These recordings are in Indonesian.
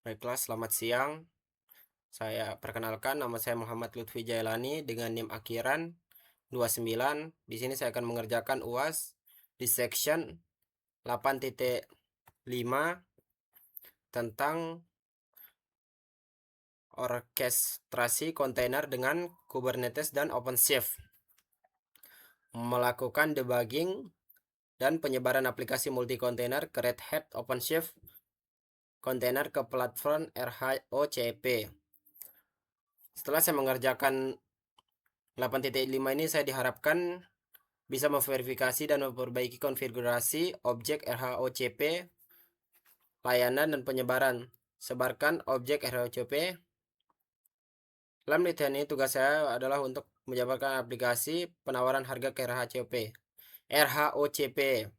Baiklah, selamat siang. Saya perkenalkan, nama saya Muhammad Lutfi Jailani dengan NIM akhiran 29. Di sini saya akan mengerjakan UAS di section 8.5 tentang orkestrasi kontainer dengan Kubernetes dan OpenShift. Melakukan debugging dan penyebaran aplikasi multi kontainer ke Red Hat OpenShift kontainer ke platform RHOCP. Setelah saya mengerjakan 8.5 ini, saya diharapkan bisa memverifikasi dan memperbaiki konfigurasi objek RHOCP, layanan dan penyebaran. Sebarkan objek RHOCP. Dalam latihan ini tugas saya adalah untuk menjabarkan aplikasi penawaran harga ke RHOCP.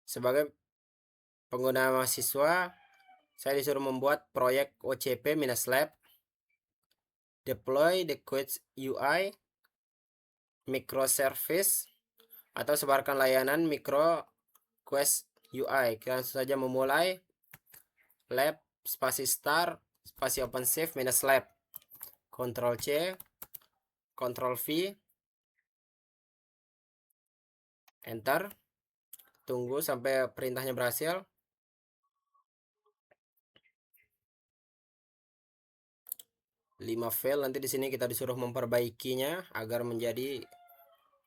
Sebagai pengguna mahasiswa, saya disuruh membuat proyek OCP-lab, deploy the Quest UI, microservice, atau sebarkan layanan micro Quest UI. Kita langsung saja memulai. Lab spasi start spasi OpenShift -lab, Ctrl C, Ctrl V, enter. Tunggu sampai perintahnya berhasil. Lima fail, nanti di sini kita disuruh memperbaikinya agar menjadi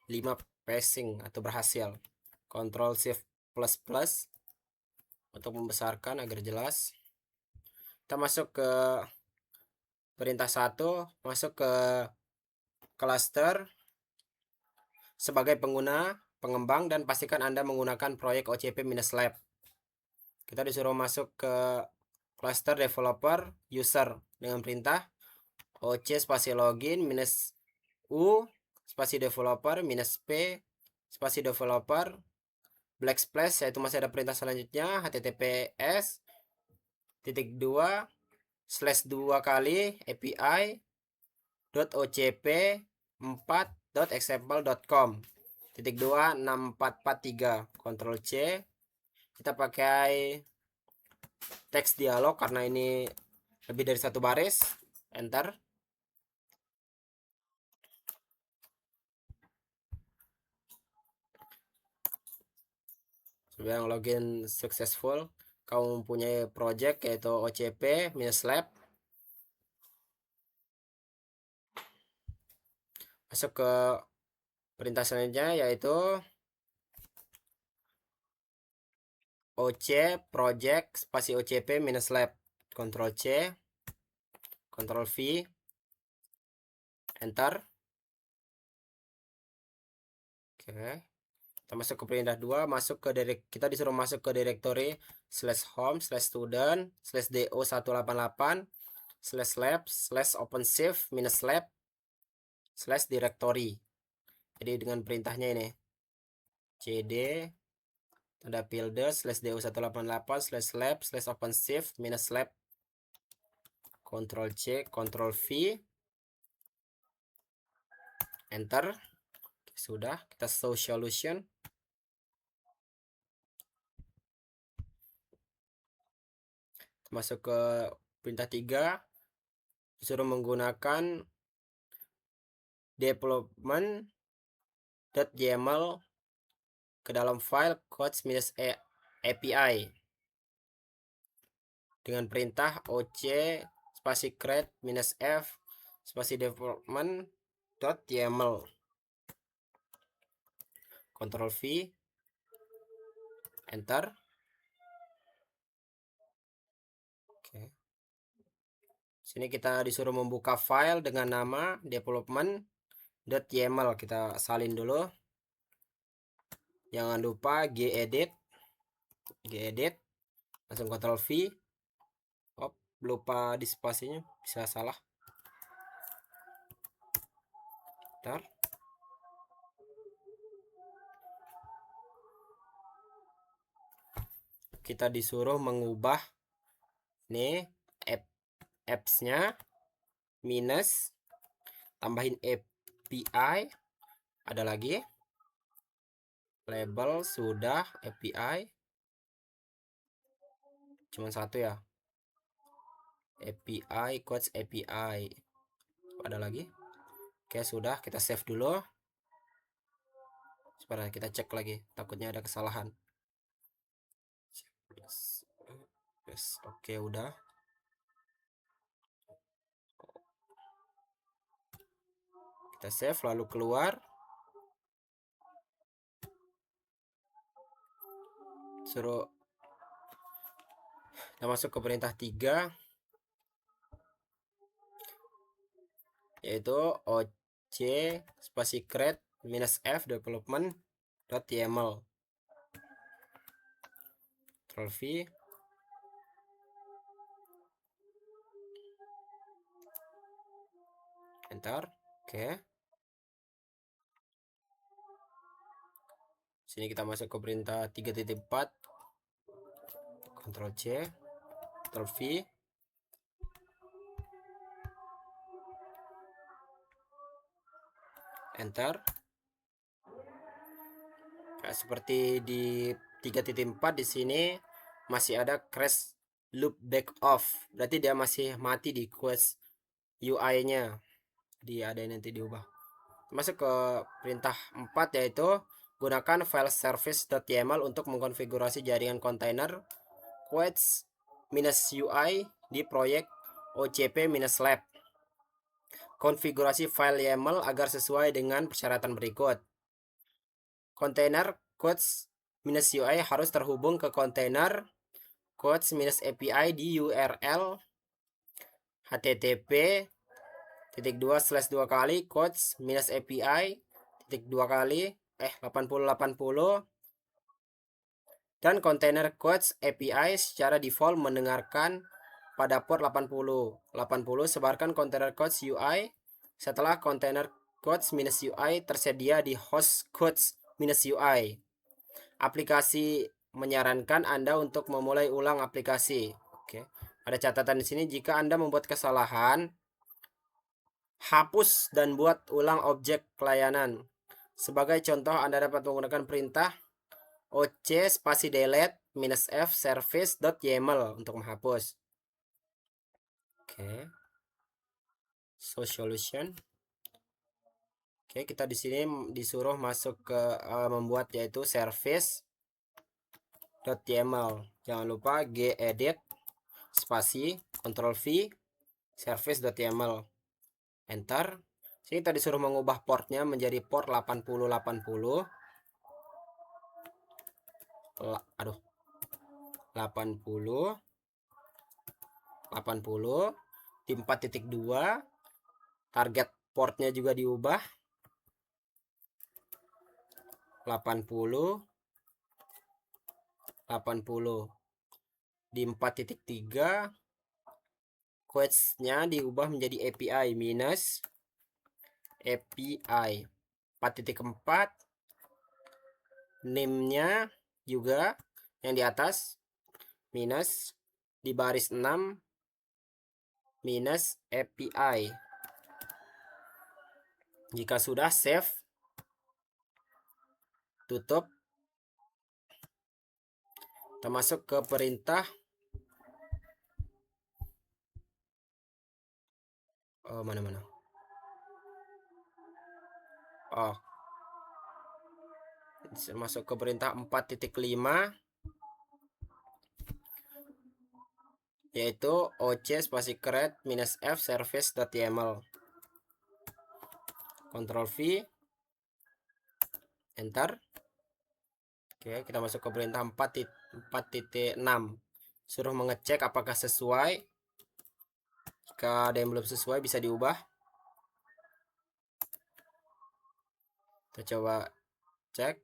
5 passing atau berhasil. Ctrl Shift plus untuk membesarkan agar jelas. Kita masuk ke perintah 1, masuk ke cluster sebagai pengguna pengembang dan pastikan Anda menggunakan proyek OCP-lab. Kita disuruh masuk ke cluster developer user dengan perintah oc spasi login -u spasi developer -p spasi developer // yaitu masih ada perintah selanjutnya https /2 kali api.ocp 4.example.com -26443. Ctrl C. Kita pakai teks dialog karena ini lebih dari satu baris. Enter. Sudah login successful. Kamu mempunyai project yaitu OCP-lab. Masuk ke perintah selanjutnya yaitu oc project spasi OCP-lab. Ctrl C, Ctrl V, enter. Oke. Kita masuk ke perintah 2, kita disuruh masuk ke direktori /home/student/do188/lab/OpenShift-lab/directory. Jadi dengan perintahnya ini cd tanda tilde /do188/lab/OpenShift-lab. Ctrl C, Ctrl V, enter. Sudah, kita show solution. Masuk ke perintah 3, disuruh menggunakan development.yml ke dalam file codes-api dengan perintah oc spasi create -f spasi development.yml. Ctrl V, enter. Oke. Sini kita disuruh membuka file dengan nama development.yml. Kita salin dulu. Jangan lupa gedit. Langsung Ctrl V. Lupa di spasinya, bisa salah. Bentar. Kita disuruh mengubah nih apps-nya minus tambahin API, ada lagi label sudah API, Cuman satu ya. API quotes API. Ada lagi? Oke, sudah, kita save dulu. Sebentar, kita cek lagi, takutnya ada kesalahan. Yes. Oke, udah. Kita save lalu keluar. Suruh kita masuk ke perintah 3, yaitu oc spasi create -f development.yml. Ctrl V, enter. Oke, sini kita masuk ke perintah 3.4, Ctrl C, Ctrl V, enter. Nah, seperti di 3.4 di sini masih ada crash loop back off, berarti dia masih mati di quest UI-nya. Ada nanti diubah. Masuk ke perintah 4, yaitu gunakan file service.yml untuk mengkonfigurasi jaringan kontainer quest -UI di proyek ocp-lab. Konfigurasi file YAML agar sesuai dengan persyaratan berikut. Kontainer quotes -UI harus terhubung ke kontainer quotes -API di URL http://2 kali quotes -API -2 kali 8080, dan kontainer quotes API secara default mendengarkan pada port 80. Sebarkan kontainer quotes UI setelah kontainer quotes -UI tersedia di host quotes -UI. Aplikasi menyarankan Anda untuk memulai ulang aplikasi. Oke. Ada catatan di sini, jika Anda membuat kesalahan, hapus dan buat ulang objek layanan. Sebagai contoh, Anda dapat menggunakan perintah oc spasi delete -f service.yml untuk menghapus. Oke. Solution. Oke, kita di sini disuruh masuk ke membuat, yaitu service.yml. Jangan lupa gedit spasi Ctrl V service.yml, enter. Sini kita disuruh mengubah portnya menjadi port 8080. 80 di 4.2. Target portnya juga diubah 80 di 4.3. quotes-nya diubah menjadi API -API 4.4. name-nya juga yang di atas minus di baris 6 -API. Jika sudah, save, tutup. Kita masuk ke perintah mana masuk ke perintah 4.5, yaitu oc spasi create -f service.yml. Ctrl V, enter. Oke, kita masuk ke perintah 4.6, suruh mengecek apakah sesuai. Jika ada yang belum sesuai bisa diubah. Kita coba cek.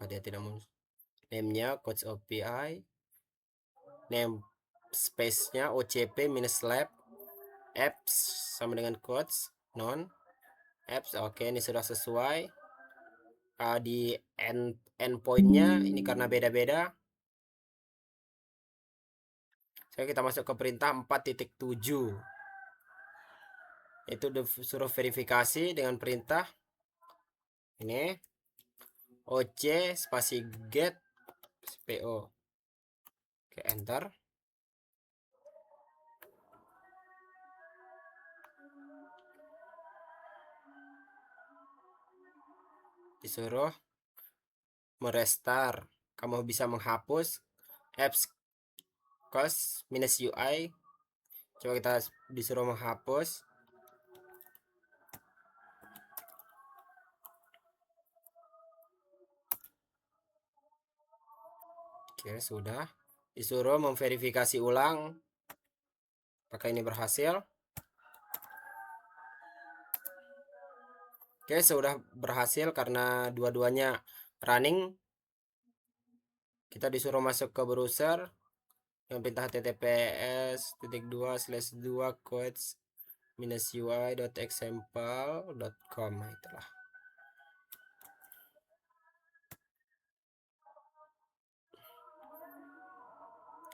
Dia tidak mau. Name-nya quotes API, name space-nya ocp-lab, apps sama dengan quotes, non apps. Oke, ini sudah sesuai. Di endpoint-nya ini karena beda-beda. Sekarang kita masuk ke perintah 4.7, itu disuruh verifikasi dengan perintah ini oc spasi get PO. Oke, enter. Disuruh merestart. Kamu bisa menghapus apps cost minus UI. Coba kita disuruh menghapus. Oke, sudah. Disuruh memverifikasi ulang. Apakah ini berhasil? Oke, sudah berhasil karena dua-duanya running. Kita disuruh masuk ke browser yang perintah https://2 quotes -ui.example.com. Itulah.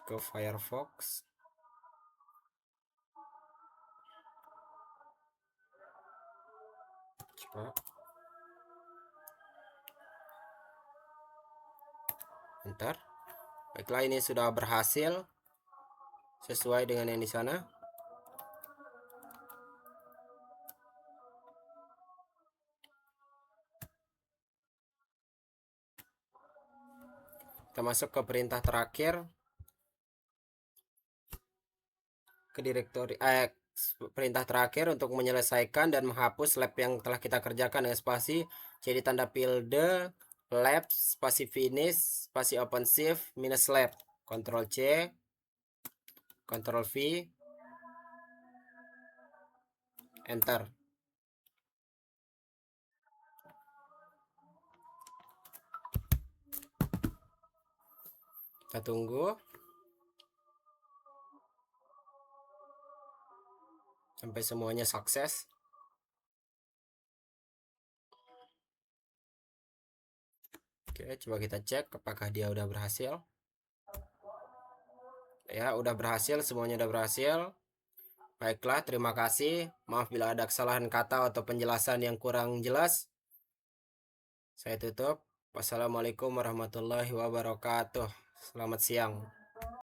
Ke Firefox. Coba. Enter. Baiklah, ini sudah berhasil sesuai dengan yang di sana. Kita masuk ke perintah terakhir, ke direktori perintah terakhir untuk menyelesaikan dan menghapus lab yang telah kita kerjakan dengan spasi. Jadi tanda tilde lab spasi finish spasi OpenShift minus lab. Ctrl C, Ctrl V, enter. Kita tunggu sampai semuanya sukses. Oke, coba kita cek apakah dia udah berhasil. Ya, udah berhasil, semuanya udah berhasil. Baiklah, terima kasih. Maaf bila ada kesalahan kata atau penjelasan yang kurang jelas. Saya tutup. Wassalamualaikum warahmatullahi wabarakatuh. Selamat siang.